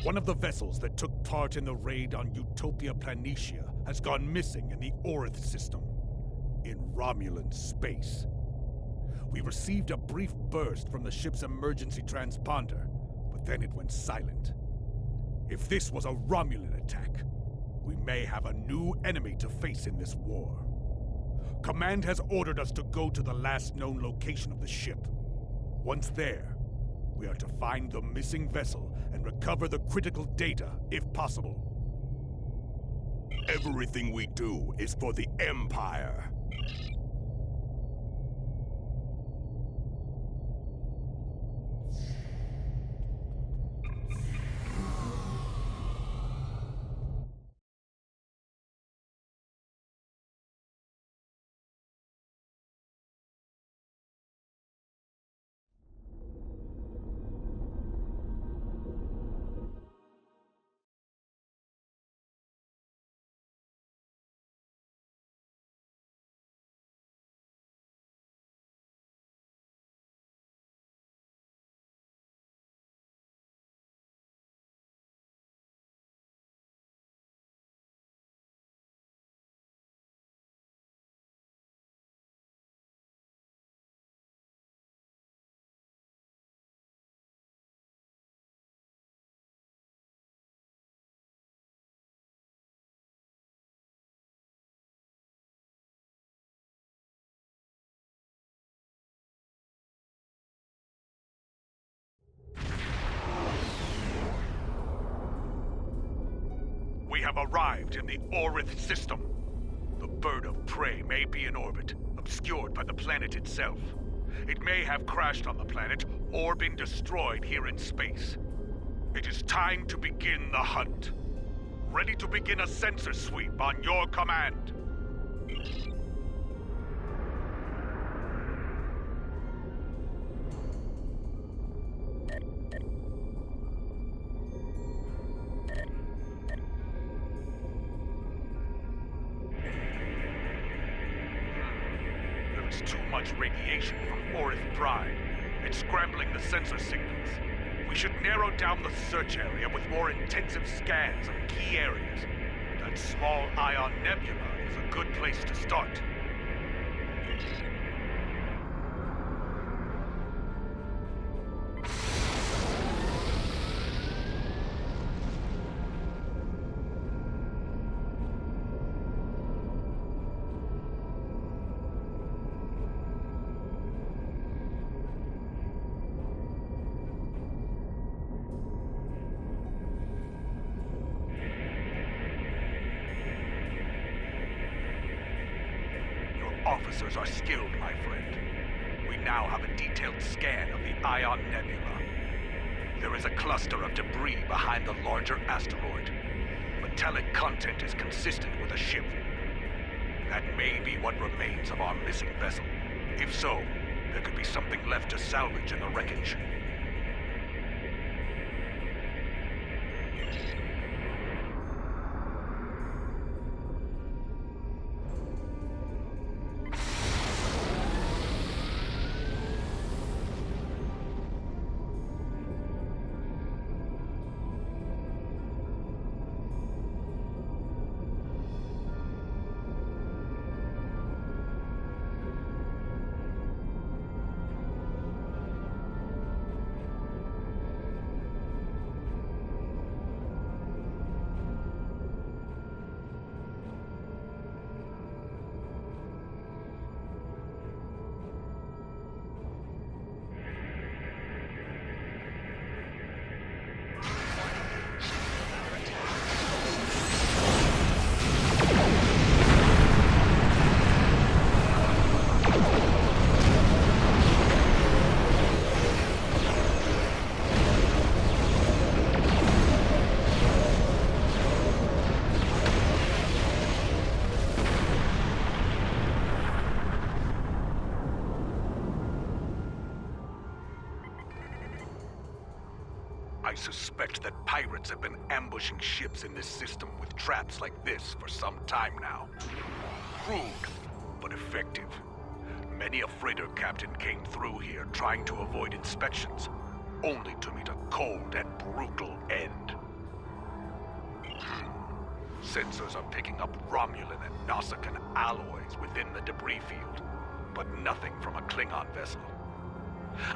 One of the vessels that took part in the raid on Utopia Planitia has gone missing in the Orith system, in Romulan space. We received a brief burst from the ship's emergency transponder, but then it went silent. If this was a Romulan attack, we may have a new enemy to face in this war. Command has ordered us to go to the last known location of the ship. Once there, we are to find the missing vessel and recover the critical data, if possible. Everything we do is for the Empire. We have arrived in the Orith system. The bird of prey may be in orbit, obscured by the planet itself. It may have crashed on the planet or been destroyed here in space. It is time to begin the hunt. Ready to begin a sensor sweep on your command. Too much radiation from Orith Prime. It's scrambling the sensor signals. We should narrow down the search area with more intensive scans of key areas. That small ion nebula is a good place to start. Officers are skilled, my friend. We now have a detailed scan of the Ion Nebula. There is a cluster of debris behind the larger asteroid. Metallic content is consistent with a ship. That may be what remains of our missing vessel. If so, there could be something left to salvage in the wreckage. I suspect that pirates have been ambushing ships in this system with traps like this for some time now. Crude, but effective. Many a freighter captain came through here trying to avoid inspections, only to meet a cold and brutal end. sensors are picking up Romulan and Nausicaan alloys within the debris field, but nothing from a Klingon vessel.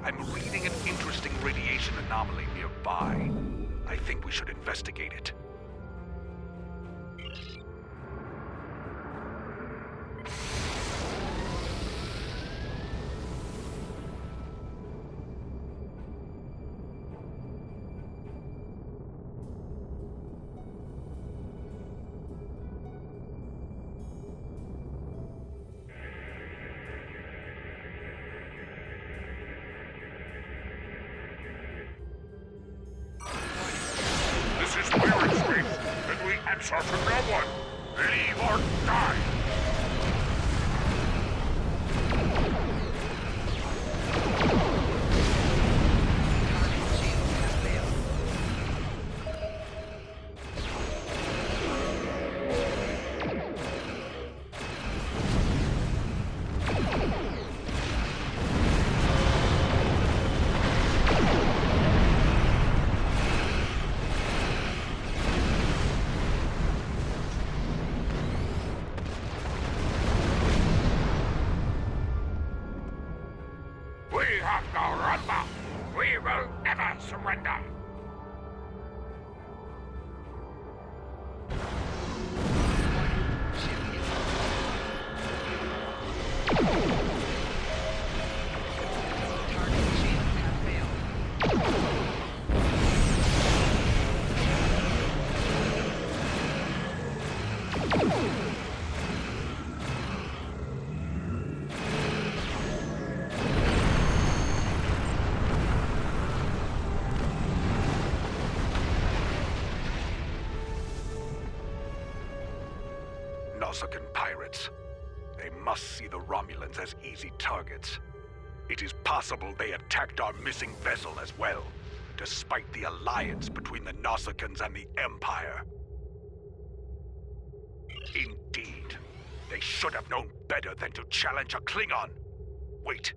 I'm reading an interesting radiation anomaly nearby. I think we should investigate it. This is spirit space, and we answer to no one. Leave or die. We have no run back. We will never surrender. Nausicaan pirates. They must see the Romulans as easy targets. It is possible they attacked our missing vessel as well, despite the alliance between the Nausicaans and the Empire. Indeed. They should have known better than to challenge a Klingon. Wait.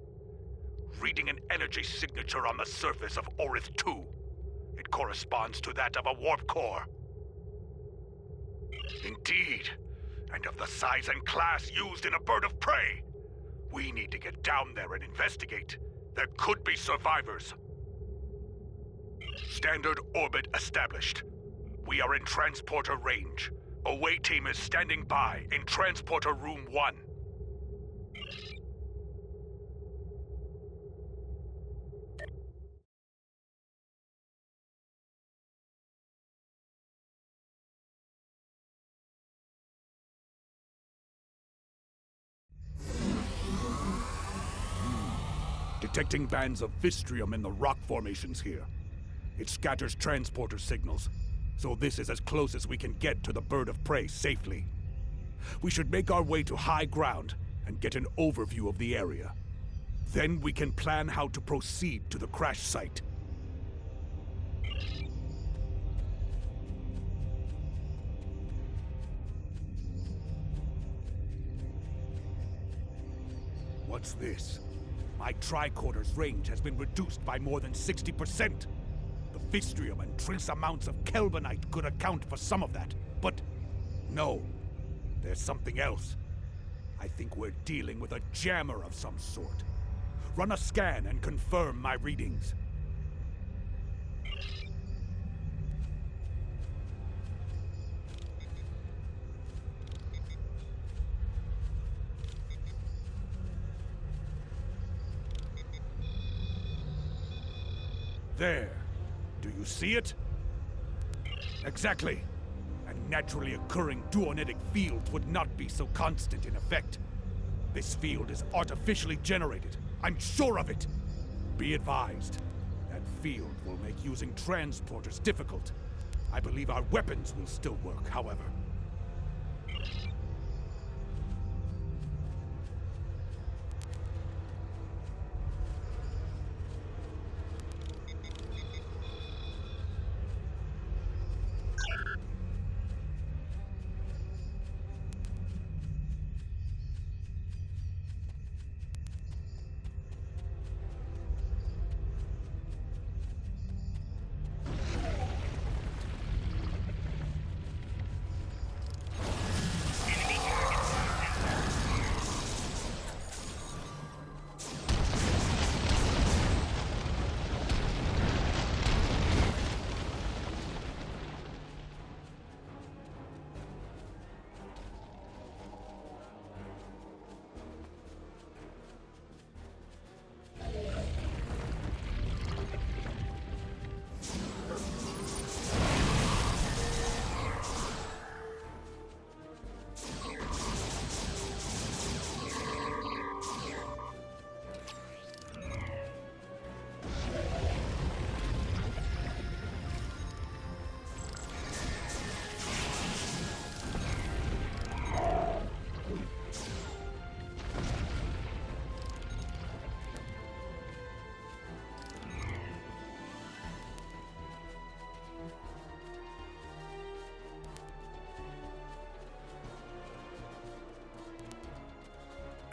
Reading an energy signature on the surface of Orith 2. It corresponds to that of a warp core. Indeed. And of the size and class used in a bird of prey. We need to get down there and investigate. There could be survivors. Standard orbit established. We are in transporter range. Away team is standing by in transporter room 1. Detecting bands of Vistrium in the rock formations here. It scatters transporter signals, so this is as close as we can get to the bird of prey safely. We should make our way to high ground and get an overview of the area. Then we can plan how to proceed to the crash site. What's this? My tricorder's range has been reduced by more than 60%. The Vistrium and trace amounts of Kelvinite could account for some of that, but no, there's something else. I think we're dealing with a jammer of some sort. Run a scan and confirm my readings. There. Do you see it? Exactly. A naturally occurring duonitic field would not be so constant in effect. This field is artificially generated. I'm sure of it. Be advised. That field will make using transporters difficult. I believe our weapons will still work, however.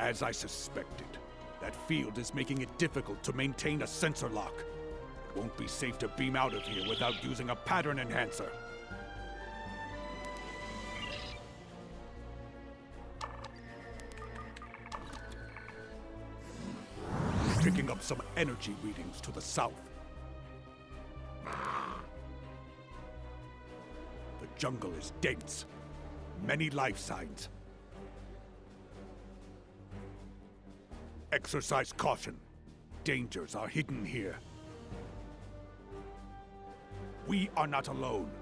As I suspected, that field is making it difficult to maintain a sensor lock. It won't be safe to beam out of here without using a pattern enhancer. Picking up some energy readings to the south. The jungle is dense. Many life signs. Exercise caution. Dangers are hidden here. We are not alone.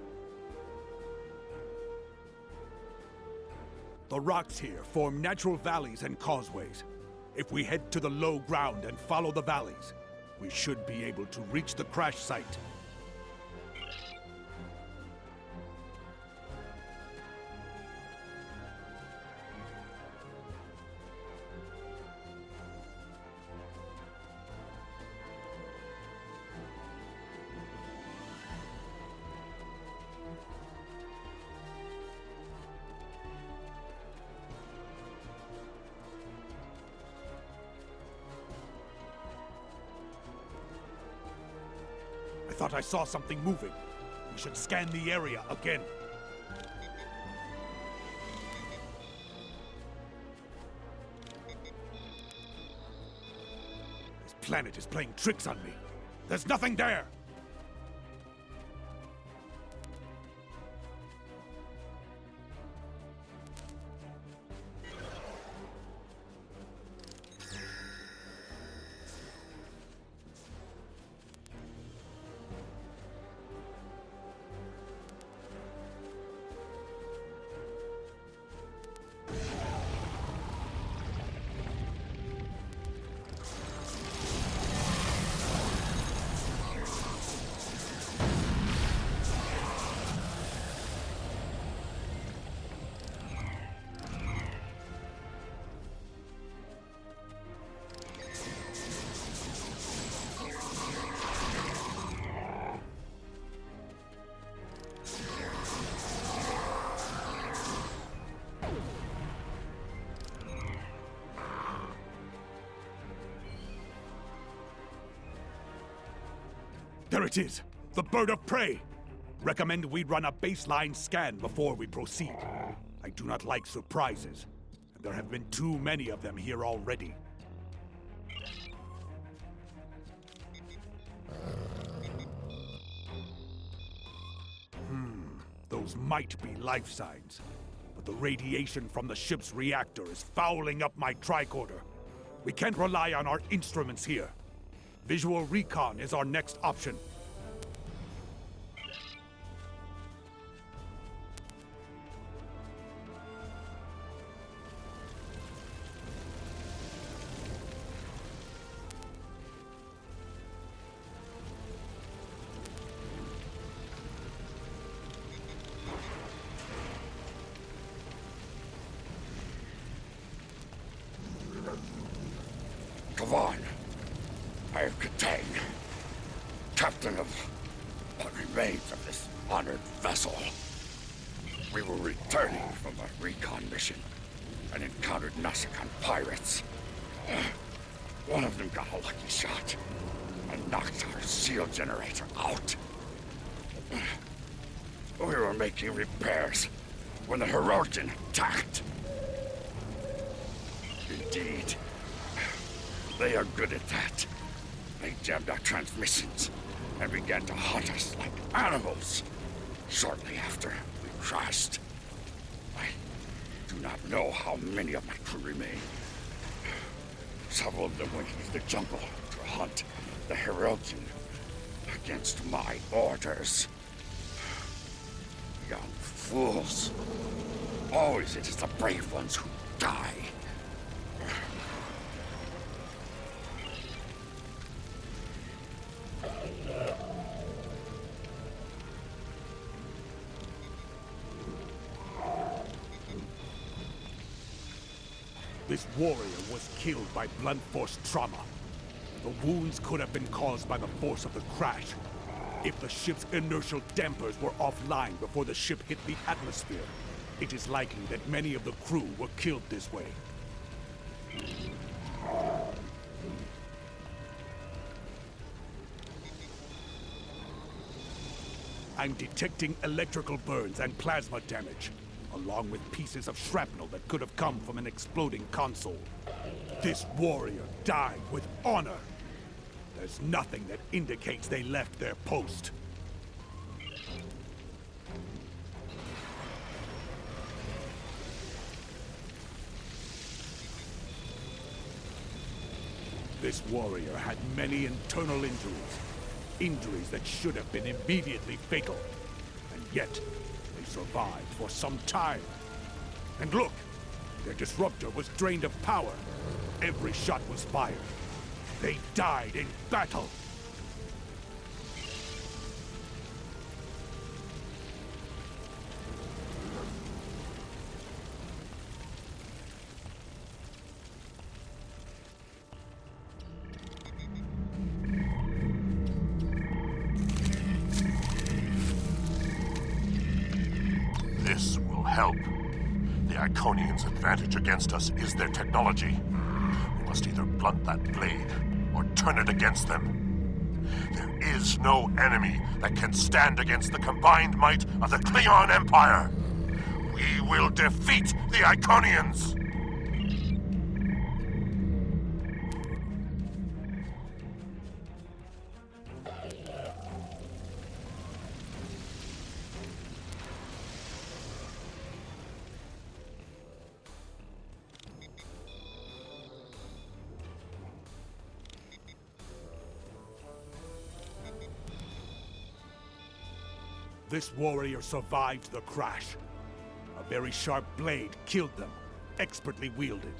The rocks here form natural valleys and causeways. If we head to the low ground and follow the valleys, we should be able to reach the crash site. I thought I saw something moving. We should scan the area again. This planet is playing tricks on me. There's nothing there! There it is! The bird of prey! Recommend we run a baseline scan before we proceed. I do not like surprises, and there have been too many of them here already. Those might be life signs, but the radiation from the ship's reactor is fouling up my tricorder. We can't rely on our instruments here. Visual recon is our next option. Come on. I am Katang, captain of what remains of this honored vessel. We were returning from a recon mission and encountered Nasakan pirates. One of them got a lucky shot and knocked our seal generator out. We were making repairs when the Herodian attacked. Indeed, they are good at that. They jammed our transmissions and began to hunt us like animals. Shortly after, we crashed. I do not know how many of my crew remain. Several of them went into the jungle to hunt the Herodian against my orders. Young fools. Always it is the brave ones who die. This warrior was killed by blunt force trauma. The wounds could have been caused by the force of the crash. If the ship's inertial dampers were offline before the ship hit the atmosphere, it is likely that many of the crew were killed this way. I'm detecting electrical burns and plasma damage, along with pieces of shrapnel that could have come from an exploding console. This warrior died with honor. There's nothing that indicates they left their post. This warrior had many internal injuries. Injuries that should have been immediately fatal. And yet, they survived for some time. And look! Their disruptor was drained of power. Every shot was fired. They died in battle! This will help. The Iconians' advantage against us is their technology. We must either blunt that blade or turn it against them. There is no enemy that can stand against the combined might of the Klingon Empire. We will defeat the Iconians! This warrior survived the crash. A very sharp blade killed them, expertly wielded.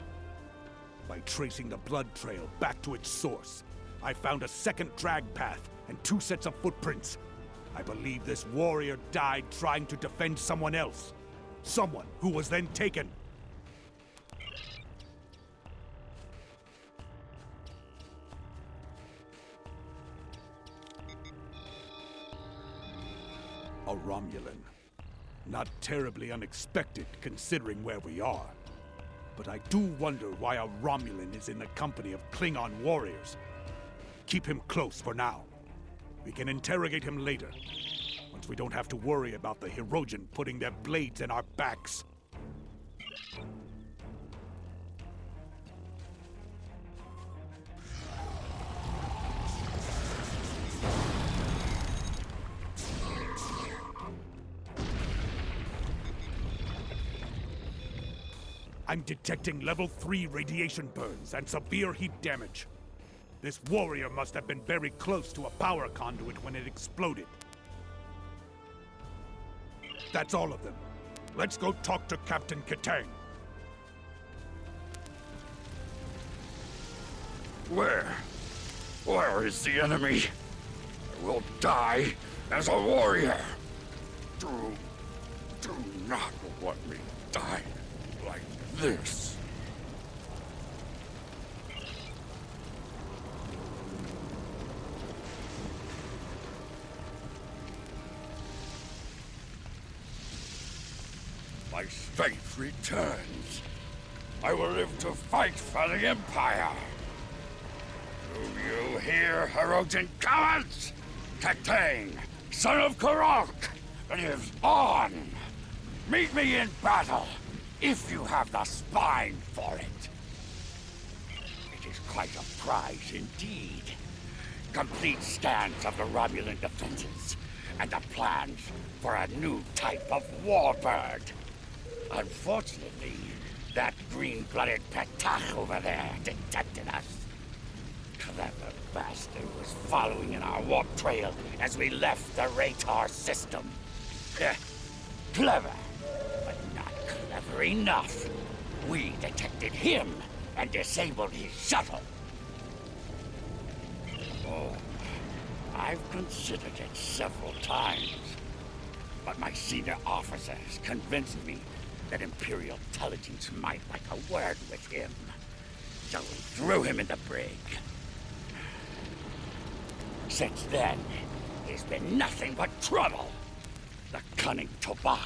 By tracing the blood trail back to its source, I found a second drag path and 2 sets of footprints. I believe this warrior died trying to defend someone else. Someone who was then taken. A Romulan. Not terribly unexpected, considering where we are. But I do wonder why a Romulan is in the company of Klingon warriors. Keep him close for now. We can interrogate him later, once we don't have to worry about the Hirogen putting their blades in our backs. I'm detecting level 3 radiation burns and severe heat damage. This warrior must have been very close to a power conduit when it exploded. That's all of them. Let's go talk to Captain Kitang. Where is the enemy? I will die as a warrior. Do not let me die like this. My strength returns. I will live to fight for the Empire. Do you hear, Hirogen cowards? Kitang, son of Karok, lives on. Meet me in battle, if you have the spine for it. It is quite a prize indeed. Complete scans of the Romulan defenses, and the plans for a new type of warbird. Unfortunately, that green-blooded Petach over there detected us. Clever bastard was following in our warp trail as we left the Ratar system. Clever, but not clever enough. We detected him and disabled his shuttle. Oh, I've considered it several times, but my senior officers convinced me that Imperial intelligence might like a word with him. So we threw him in the brig. Since then, he's been nothing but trouble. The cunning Toba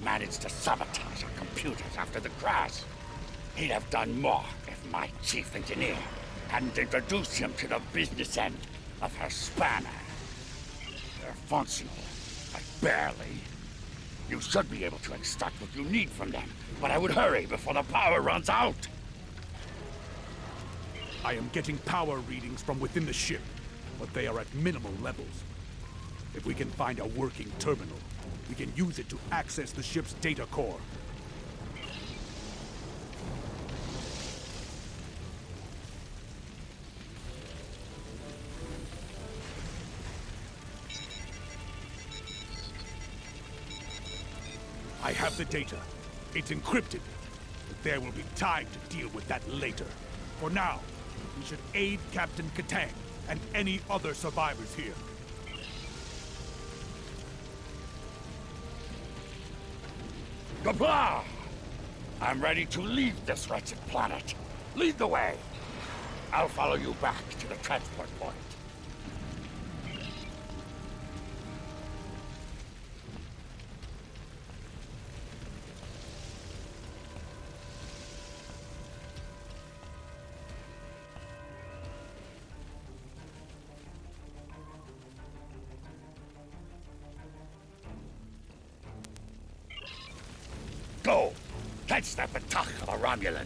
managed to sabotage our computers after the crash. He'd have done more if my chief engineer hadn't introduced him to the business end of her spanner. They're functional, but barely. You should be able to extract what you need from them, but I would hurry before the power runs out. I am getting power readings from within the ship, but they are at minimal levels. If we can find a working terminal, we can use it to access the ship's data core. I have the data. It's encrypted. But there will be time to deal with that later. For now, we should aid Captain Katang and any other survivors here. Gabla! I'm ready to leave this wretched planet. Lead the way. I'll follow you back to the transport point. Go! Catch that batach of a Romulan!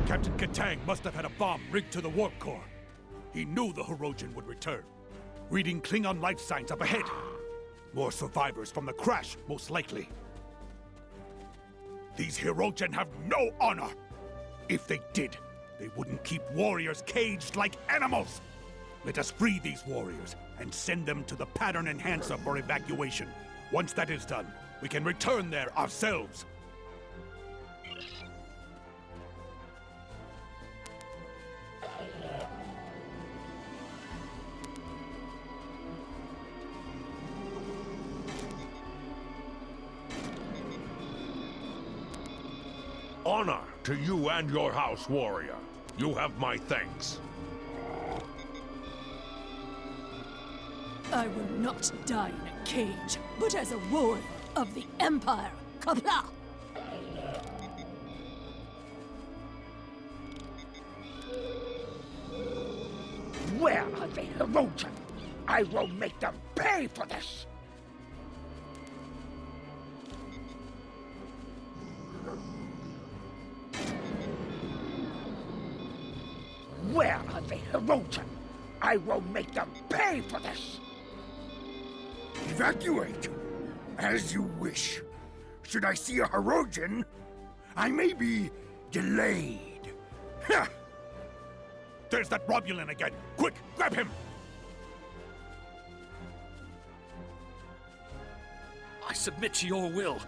Captain Katang must have had a bomb rigged to the warp core. He knew the Hirogen would return. Reading Klingon life signs up ahead. More survivors from the crash, most likely. These Hirogen have no honor! If they did, they wouldn't keep warriors caged like animals! Let us free these warriors and send them to the pattern enhancer for evacuation. Once that is done, we can return there ourselves. Honor to you and your house, warrior. You have my thanks. I will not die in a cage, but as a warrior of the Empire. Kabla! Where are the Hirogen? I will make them pay for this! Where are the Hirogen? I will make them pay for this! Evacuate! As you wish. Should I see a Hirogen, I may be delayed. Ha! There's that Romulan again! Quick, grab him! I submit to your will.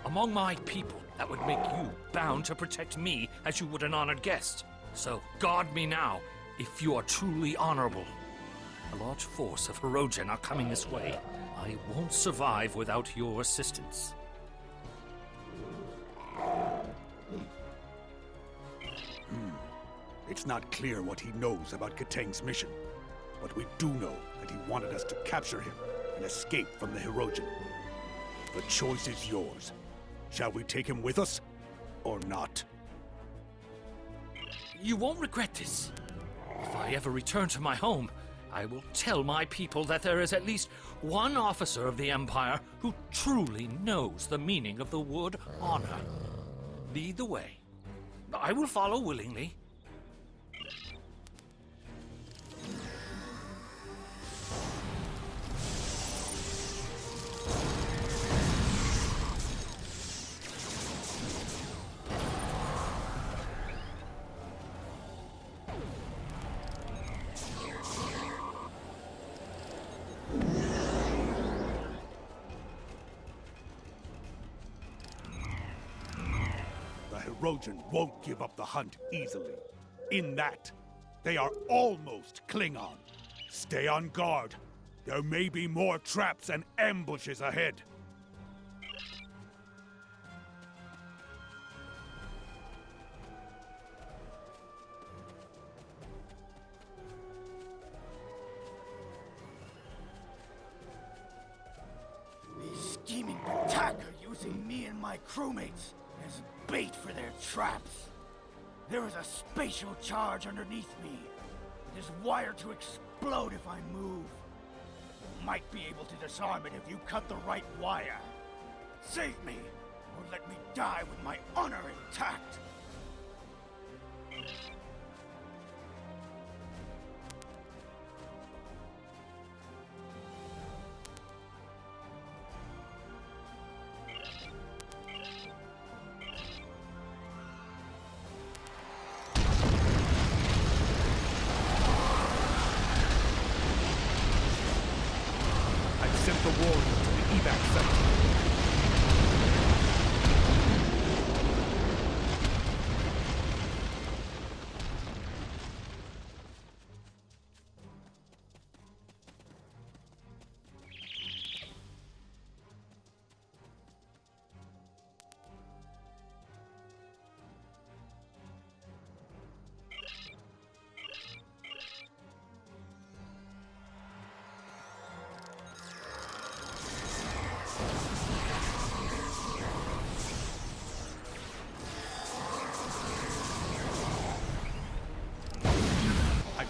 Among my people, that would make you bound to protect me as you would an honored guest. So, guard me now, if you are truly honorable. A large force of Hirogen are coming this way. I won't survive without your assistance. It's not clear what he knows about Katang's mission, but we do know that he wanted us to capture him and escape from the Hirogen. The choice is yours. Shall we take him with us, or not? You won't regret this. If I ever return to my home, I will tell my people that there is at least one officer of the Empire who truly knows the meaning of the word honor. Lead the way. I will follow willingly. Hirogen won't give up the hunt easily. In that, they are almost Klingon. Stay on guard. There may be more traps and ambushes ahead. These scheming attack are using me and my crewmates as bait for their traps. There is a spatial charge underneath me. It is wired to explode if I move. Might be able to disarm it if you cut the right wire. Save me, or let me die with my honor intact. Sent the warrior to the evac site.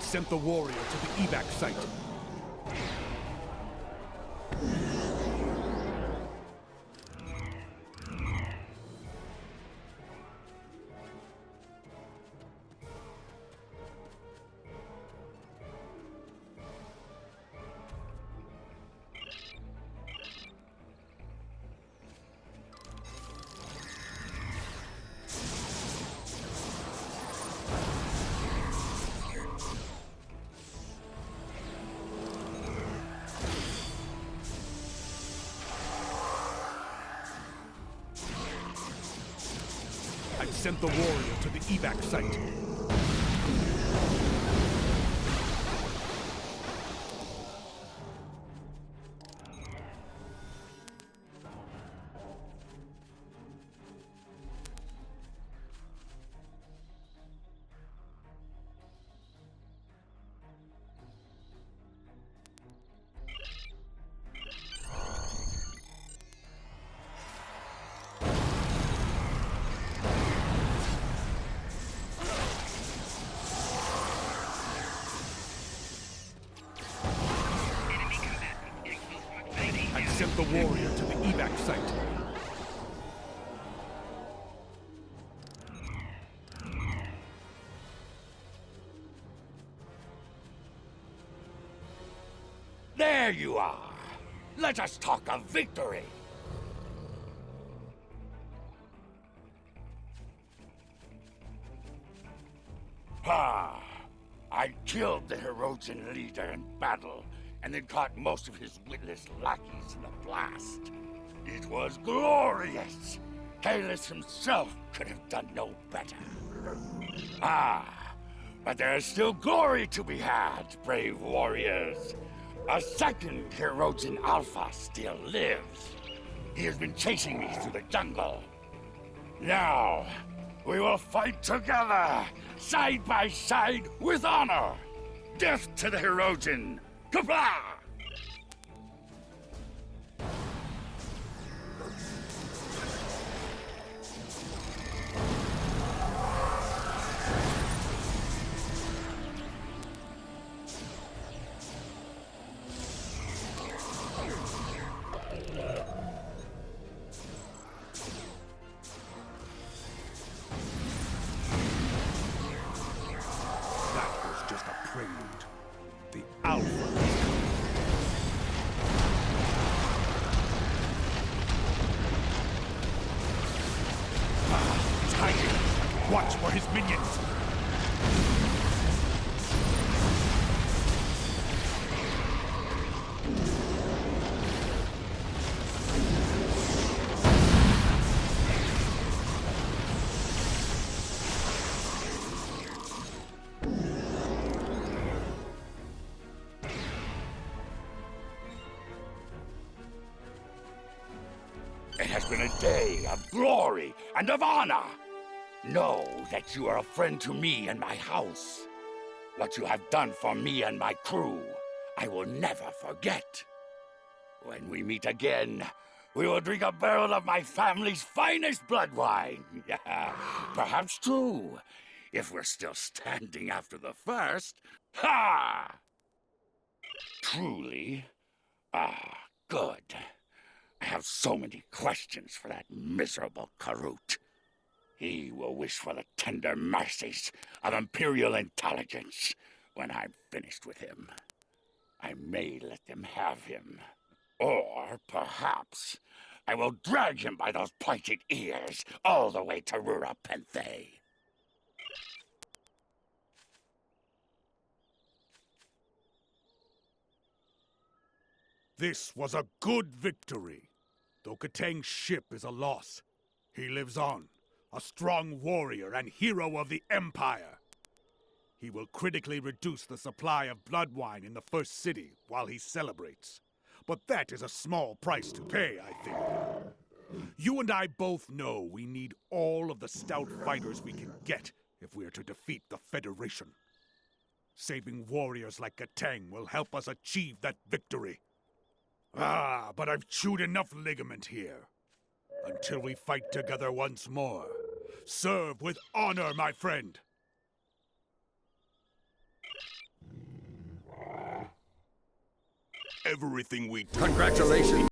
Sent the warrior to the evac site. Sent the warrior to the evac site. Sent the warrior to the evac site. There you are. Let us talk of victory. Ah, I killed the Hirogen leader in battle, and then caught most of his witless lackeys in the blast. It was glorious! Kalis himself could have done no better. Ah, but there is still glory to be had, brave warriors. A second Hirogen Alpha still lives. He has been chasing me through the jungle. Now, we will fight together, side by side, with honor. Death to the Hirogen! Kapla! been a day of glory and of honor. Know that you are a friend to me and my house. What you have done for me and my crew, I will never forget. When we meet again, we will drink a barrel of my family's finest blood wine. Perhaps two, if we're still standing after the first. Ha! Truly? Ah, good. I have so many questions for that miserable Karut. He will wish for the tender mercies of Imperial intelligence when I'm finished with him. I may let them have him. Or, perhaps, I will drag him by those pointed ears all the way to Rura Penthe. This was a good victory. Though Katang's ship is a loss, he lives on, a strong warrior and hero of the Empire. He will critically reduce the supply of blood wine in the first city while he celebrates. But that is a small price to pay, I think. You and I both know we need all of the stout fighters we can get if we are to defeat the Federation. Saving warriors like Katang will help us achieve that victory. Ah, but I've chewed enough ligament here. Until we fight together once more. Serve with honor, my friend! Everything we do... Congratulations!